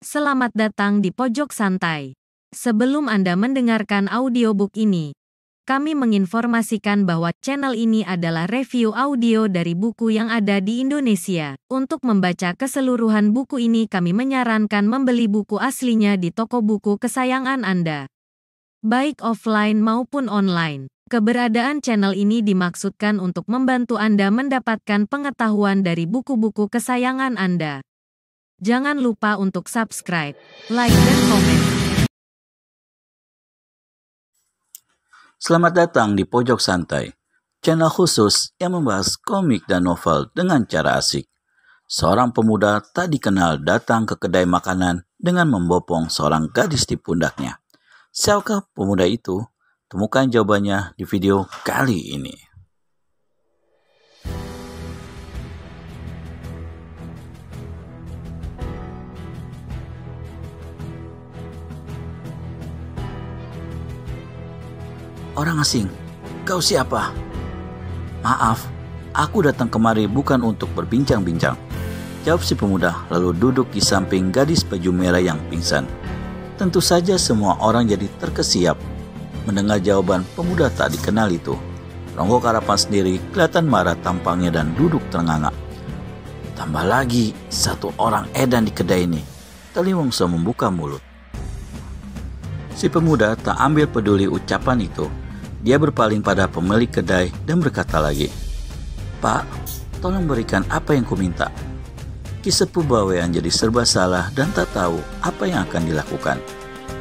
Selamat datang di Pojok Santai. Sebelum Anda mendengarkan audiobook ini, kami menginformasikan bahwa channel ini adalah review audio dari buku yang ada di Indonesia. Untuk membaca keseluruhan buku ini, kami menyarankan membeli buku aslinya di toko buku kesayangan Anda, baik offline maupun online. Keberadaan channel ini dimaksudkan untuk membantu Anda mendapatkan pengetahuan dari buku-buku kesayangan Anda. Jangan lupa untuk subscribe, like, dan komen. Selamat datang di Pojok Santai, channel khusus yang membahas komik dan novel dengan cara asik. Seorang pemuda tak dikenal datang ke kedai makanan dengan membopong seorang gadis di pundaknya. Siapakah pemuda itu? Temukan jawabannya di video kali ini. Orang asing, kau siapa? Maaf, aku datang kemari bukan untuk berbincang-bincang, jawab si pemuda lalu duduk di samping gadis baju merah yang pingsan. Tentu saja semua orang jadi terkesiap mendengar jawaban pemuda tak dikenal itu. Ronggo Karapan sendiri kelihatan marah tampangnya dan duduk ternganga. Tambah lagi satu orang edan di kedai ini. Tali Wongso membuka mulut. Si pemuda tak ambil peduli ucapan itu. Dia berpaling pada pemilik kedai dan berkata lagi, "Pak, tolong berikan apa yang kuminta." Ki Sepuh Bawean jadi serba salah dan tak tahu apa yang akan dilakukan.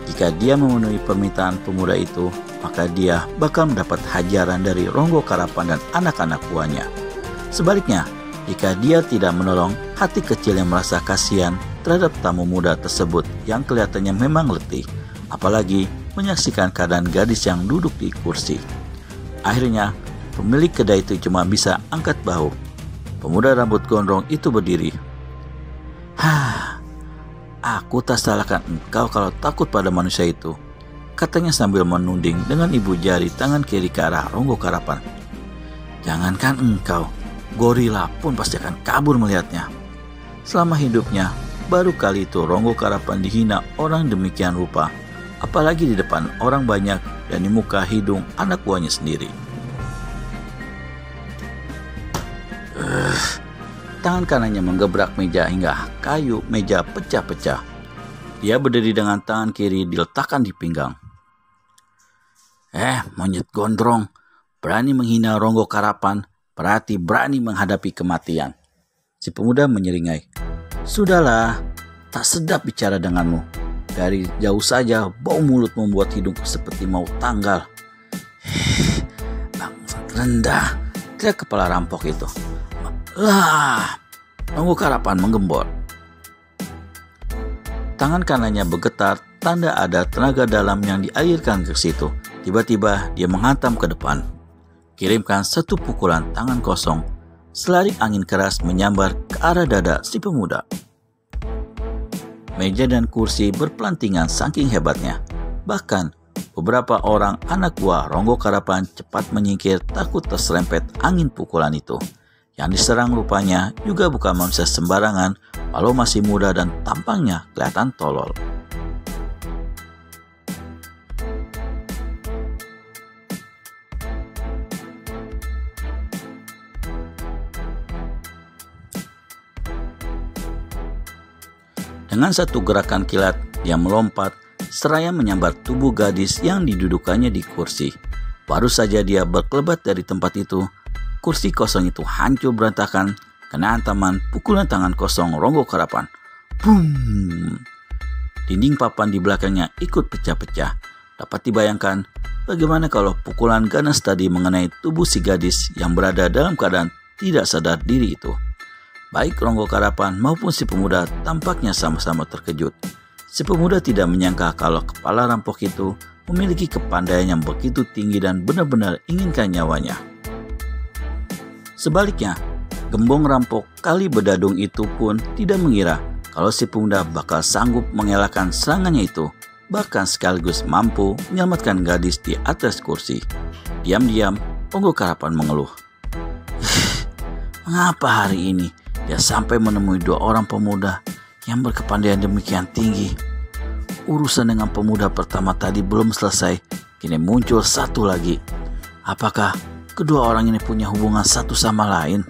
Jika dia memenuhi permintaan pemuda itu, maka dia bakal mendapat hajaran dari Ronggo Karapan dan anak-anak buahnya. Sebaliknya, jika dia tidak menolong, hati kecil yang merasa kasihan terhadap tamu muda tersebut yang kelihatannya memang letih, apalagi menyaksikan keadaan gadis yang duduk di kursi. Akhirnya, pemilik kedai itu cuma bisa angkat bahu. Pemuda rambut gondrong itu berdiri. Aku tak salahkan engkau kalau takut pada manusia itu, katanya sambil menunding dengan ibu jari tangan kiri ke arah Ronggo Karapan. Jangankan engkau, gorila pun pasti akan kabur melihatnya. Selama hidupnya, baru kali itu Ronggo Karapan dihina orang demikian rupa, apalagi di depan orang banyak dan di muka hidung anak buahnya sendiri. Tangan kanannya menggebrak meja hingga kayu meja pecah-pecah. Dia berdiri dengan tangan kiri diletakkan di pinggang. Monyet gondrong, berani menghina Ronggo Karapan, berarti berani menghadapi kematian. Si pemuda menyeringai. Sudahlah, tak sedap bicara denganmu. Dari jauh saja bau mulut membuat hidungku seperti mau tanggal. Bangsat rendah, teriak kepala rampok itu. Ronggo Karapan menggembor. Tangan kanannya bergetar, tanda ada tenaga dalam yang dialirkan ke situ. Tiba-tiba dia menghantam ke depan. Kirimkan satu pukulan tangan kosong. Selarik angin keras menyambar ke arah dada si pemuda. Meja dan kursi berpelantingan saking hebatnya. Bahkan beberapa orang anak buah Ronggo Karapan cepat menyingkir takut terserempet angin pukulan itu. Yang diserang rupanya juga bukan manusia sembarangan, walau masih muda dan tampangnya kelihatan tolol. Dengan satu gerakan kilat, dia melompat, seraya menyambar tubuh gadis yang didudukannya di kursi. Baru saja dia berkelebat dari tempat itu, kursi kosong itu hancur berantakan kena hantaman pukulan tangan kosong Ronggo Karapan. Boom! Dinding papan di belakangnya ikut pecah-pecah. Dapat dibayangkan bagaimana kalau pukulan ganas tadi mengenai tubuh si gadis yang berada dalam keadaan tidak sadar diri itu. Baik Ronggo Karapan maupun si pemuda tampaknya sama-sama terkejut. Si pemuda tidak menyangka kalau kepala rampok itu memiliki kepandaian yang begitu tinggi dan benar-benar inginkan nyawanya. Sebaliknya, gembong rampok kali bedadung itu pun tidak mengira kalau si pemuda bakal sanggup mengelakkan serangannya itu, bahkan sekaligus mampu menyelamatkan gadis di atas kursi. Diam-diam, Ronggo Karapan mengeluh. Mengapa hari ini dia sampai menemui dua orang pemuda yang berkepandaian demikian tinggi. Urusan dengan pemuda pertama tadi belum selesai, kini muncul satu lagi. Apakah kedua orang ini punya hubungan satu sama lain?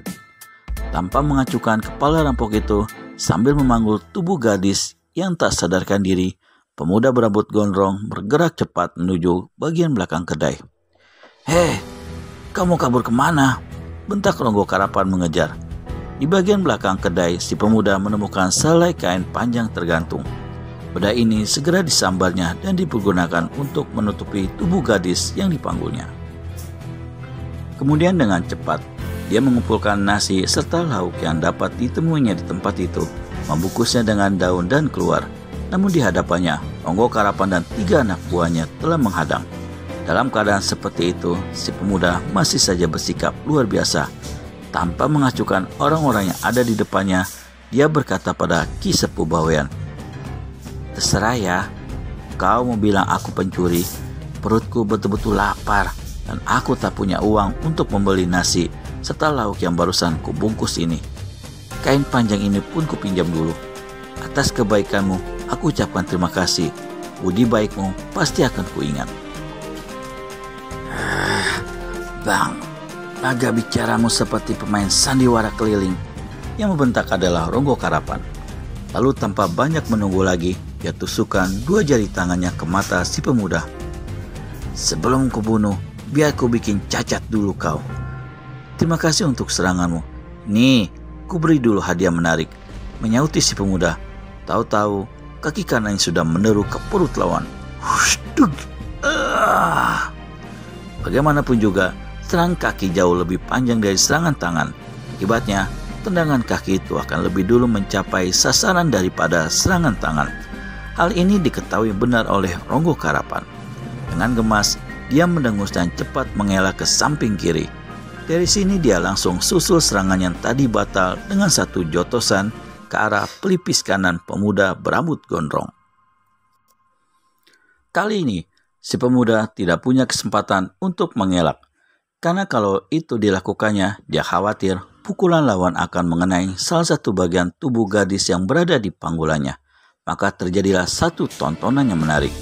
Tanpa mengacukan kepala rampok itu, sambil memanggul tubuh gadis yang tak sadarkan diri, pemuda berambut gondrong bergerak cepat menuju bagian belakang kedai. "Hei, kamu kabur kemana?" bentak Ronggo Karapan mengejar. Di bagian belakang kedai, si pemuda menemukan selai kain panjang tergantung. Benda ini segera disambarnya dan dipergunakan untuk menutupi tubuh gadis yang dipanggulnya. Kemudian dengan cepat, dia mengumpulkan nasi serta lauk yang dapat ditemuinya di tempat itu, membungkusnya dengan daun dan keluar. Namun di hadapannya, Ronggo Karapan dan 3 anak buahnya telah menghadang. Dalam keadaan seperti itu, si pemuda masih saja bersikap luar biasa. Tanpa mengacukan orang-orang yang ada di depannya, dia berkata pada Ki Sepuh Bawean, "Terserah ya, kau mau bilang aku pencuri, perutku betul-betul lapar dan aku tak punya uang untuk membeli nasi serta lauk yang barusan kubungkus ini. Kain panjang ini pun kupinjam dulu. Atas kebaikanmu, aku ucapkan terima kasih. Budi baikmu pasti akan kuingat." "Bang, laga bicaramu seperti pemain sandiwara keliling." Yang membentak adalah Ronggo Karapan. Lalu tanpa banyak menunggu lagi, dia tusukkan 2 jari tangannya ke mata si pemuda. "Sebelum kubunuh, biar ku bikin cacat dulu kau. Terima kasih untuk seranganmu. Nih, ku beri dulu hadiah menarik," menyauti si pemuda. Tahu-tahu kaki kanannya sudah meneru ke perut lawan. Bagaimanapun juga, serangan kaki jauh lebih panjang dari serangan tangan. Akibatnya, tendangan kaki itu akan lebih dulu mencapai sasaran daripada serangan tangan. Hal ini diketahui benar oleh Ronggo Karapan. Dengan gemas, dia mendengus dan cepat mengelak ke samping kiri. Dari sini dia langsung susul serangan yang tadi batal dengan satu jotosan ke arah pelipis kanan pemuda berambut gondrong. Kali ini, si pemuda tidak punya kesempatan untuk mengelak. Karena kalau itu dilakukannya, dia khawatir pukulan lawan akan mengenai salah satu bagian tubuh gadis yang berada di panggulannya. Maka terjadilah satu tontonan yang menarik.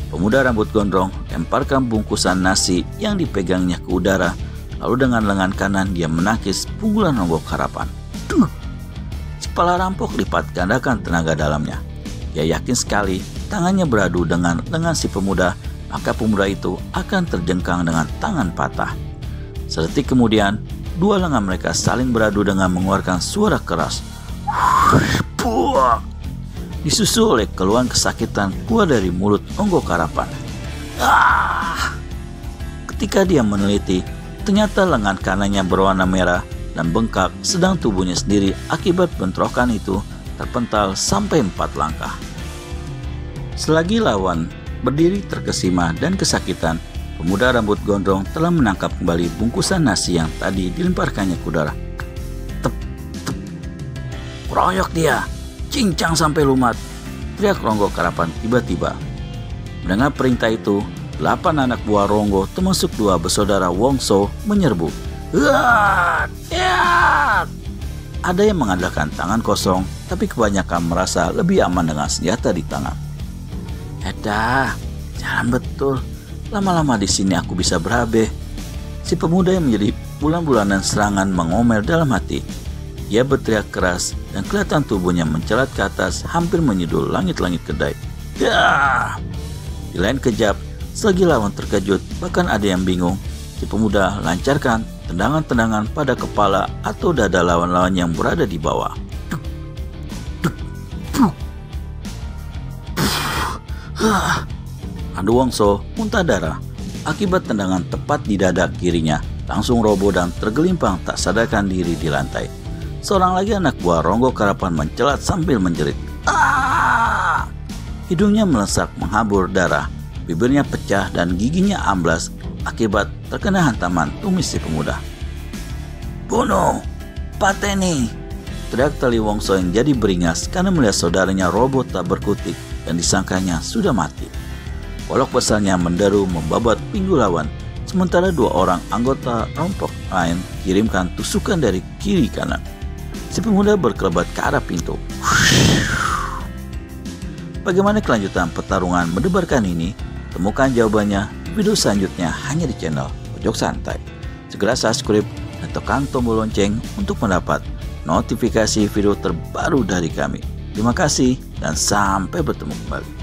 Pemuda rambut gondrong lemparkan bungkusan nasi yang dipegangnya ke udara, lalu dengan lengan kanan dia menakis punggulan Ronggo Karapan. Si kepala rampok lipat gandakan tenaga dalamnya. Dia yakin sekali tangannya beradu dengan lengan si pemuda, maka pemuda itu akan terjengkang dengan tangan patah. Sedetik kemudian, 2 lengan mereka saling beradu dengan mengeluarkan suara keras. Disusul oleh keluhan kesakitan keluar dari mulut Ronggo Karapan. Ketika dia meneliti, ternyata lengan kanannya berwarna merah dan bengkak, sedang tubuhnya sendiri akibat bentrokan itu terpental sampai 4 langkah. Selagi lawan berdiri terkesima dan kesakitan, pemuda rambut gondrong telah menangkap kembali bungkusan nasi yang tadi dilemparkannya ke udara. "Tep, tep, royok dia, cincang sampai lumat," teriak Ronggo Karapan tiba-tiba. Mendengar perintah itu, 8 anak buah Ronggo termasuk 2 bersaudara Wongso menyerbu. Ada yang mengandalkan tangan kosong, tapi kebanyakan merasa lebih aman dengan senjata di tangan. "Edah, jalan betul. Lama-lama di sini aku bisa berabe." Si pemuda yang menjadi bulan-bulanan serangan mengomel dalam hati. Ia berteriak keras dan kelihatan tubuhnya mencelat ke atas hampir menyedul langit-langit kedai. Di lain kejap, selagi lawan terkejut, bahkan ada yang bingung, si pemuda lancarkan tendangan-tendangan pada kepala atau dada lawan-lawan yang berada di bawah. Andu Wongso muntah darah akibat tendangan tepat di dada kirinya, langsung roboh dan tergelimpang tak sadarkan diri di lantai. Seorang lagi anak buah Ronggo Karapan mencelat sambil menjerit. Hidungnya melesak menghabur darah, bibirnya pecah dan giginya amblas akibat terkena hantaman tumis si pemuda. "Bunuh, pateni!" teriak Tali Wongso yang jadi beringas karena melihat saudaranya roboh tak berkutik dan disangkanya sudah mati. Golok besarnya menderu membabat pinggul lawan, sementara 2 orang anggota rompok lain kirimkan tusukan dari kiri kanan. Si pemuda berkelebat ke arah pintu. Bagaimana kelanjutan pertarungan mendebarkan ini? Temukan jawabannya di video selanjutnya hanya di channel Pojok Santai. Segera subscribe dan tekan tombol lonceng untuk mendapat notifikasi video terbaru dari kami. Terima kasih dan sampai bertemu kembali.